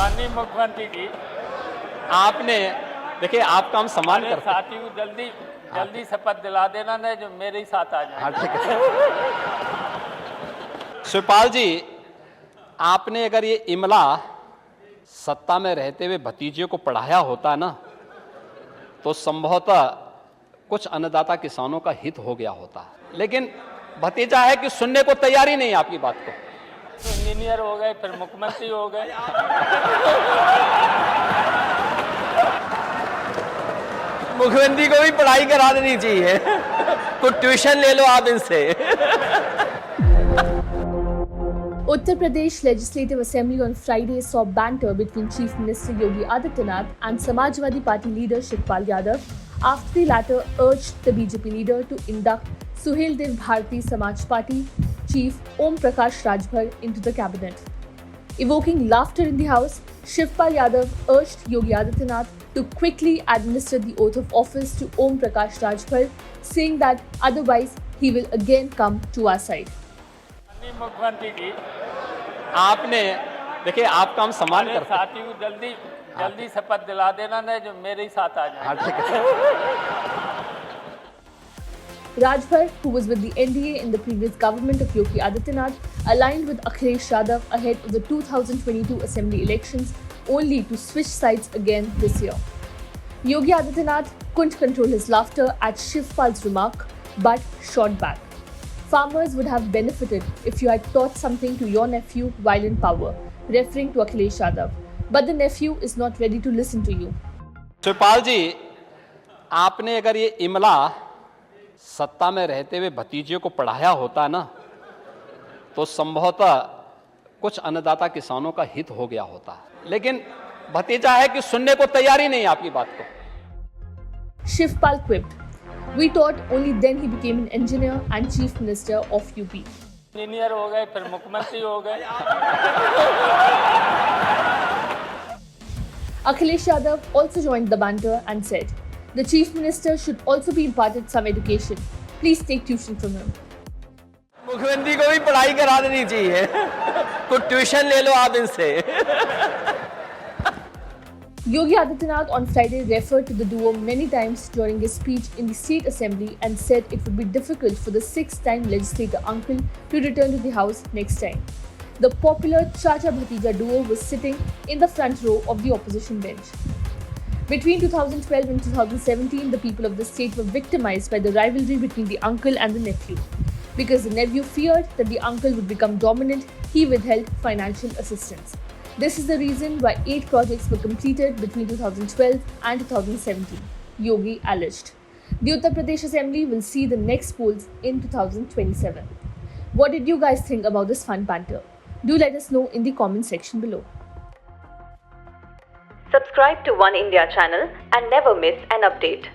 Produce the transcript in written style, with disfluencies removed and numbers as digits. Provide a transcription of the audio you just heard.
माननीय मुख्यमंत्री जी, आपने देखिए आपका हम सम्मान मेरे करते हैं। साथी को जल्दी शपथ दिला देना ना, जो मेरे ही साथ आ जाए। हाँ ठीक है। शिवपाल जी, आपने अगर ये इमला सत्ता में रहते हुए भतीजे को पढ़ाया होता ना, तो संभवतः कुछ अन्नदाता किसानों का हित हो गया होता। लेकिन भतीजा है कि सुनने को तैयार ही नहीं आपकी बात को। तो इंजीनियर हो गए, फिर मुख्यमंत्री हो गए। मुख्यमंत्री को भी पढ़ाई करा देनी चाहिए। कुछ ट्यूशन ले लो आप इनसे। Uttar Pradesh Legislative Assembly on Friday saw banter between Chief Minister Yogi Adityanath and Samajwadi Party leader Shivpal Yadav after the latter urged the BJP leader to induct Suhel Dev Bharati Samaj Party Chief Om Prakash Rajbhar into the cabinet. Evoking laughter in the house, Shivpal Yadav urged Yogi Adityanath to quickly administer the oath of office to Om Prakash Rajbhar, saying that otherwise he will again come to our side. माननीय मुख्यमंत्री जी, आपने देखिए आपका हम सम्मान मेरे करते हैं। साथी को जल्दी शपथ दिला देना ना, जो मेरे ही साथ आ जाए। हाँ ठीक है। Rajbhar, who was with the NDA in the previous government of Yogi Adityanath, aligned with Akhilesh Yadav ahead of the 2022 assembly elections, only to switch sides again this year. Yogi Adityanath couldn't control his laughter at Shivpal's remark, but shot back. Farmers would have benefited if you had taught something to your nephew while in power, referring to Akhilesh Yadav. But the nephew is not ready to listen to you. Shivpal जी, आपने अगर ये इमला सत्ता में रहते हुए भतीजे को पढ़ाया होता ना, तो संभवतः कुछ अन्नदाता किसानों का हित हो गया होता। लेकिन भतीजा है कि सुनने को तैयार ही नहीं आपकी बात को। Shivpal quipped, "We thought only then he became an engineer and chief minister of UP." Engineer हो गए, फिर मुख्यमंत्री हो गए। Akhilesh Yadav also joined the banter and said, "The chief minister should also be imparted some education. Please take tuition from him." मुख्यमंत्री को भी पढ़ाई करा देनी चाहिए। कुछ ट्यूशन ले लो आप इनसे। Yogi Adityanath on Friday referred to the duo many times during his speech in the state assembly and said it would be difficult for the six-time legislator uncle to return to the house next time. The popular Chacha-Bhatija duo was sitting in the front row of the opposition bench. Between 2012 and 2017, the people of the state were victimized by the rivalry between the uncle and the nephew. Because the nephew feared that the uncle would become dominant, he withheld financial assistance. This is the reason why 8 projects were completed between 2012 and 2017, Yogi alleged. The Uttar Pradesh Assembly will see the next polls in 2027. What did you guys think about this fun banter? Do let us know in the comment section below. Subscribe to One India channel and never miss an update.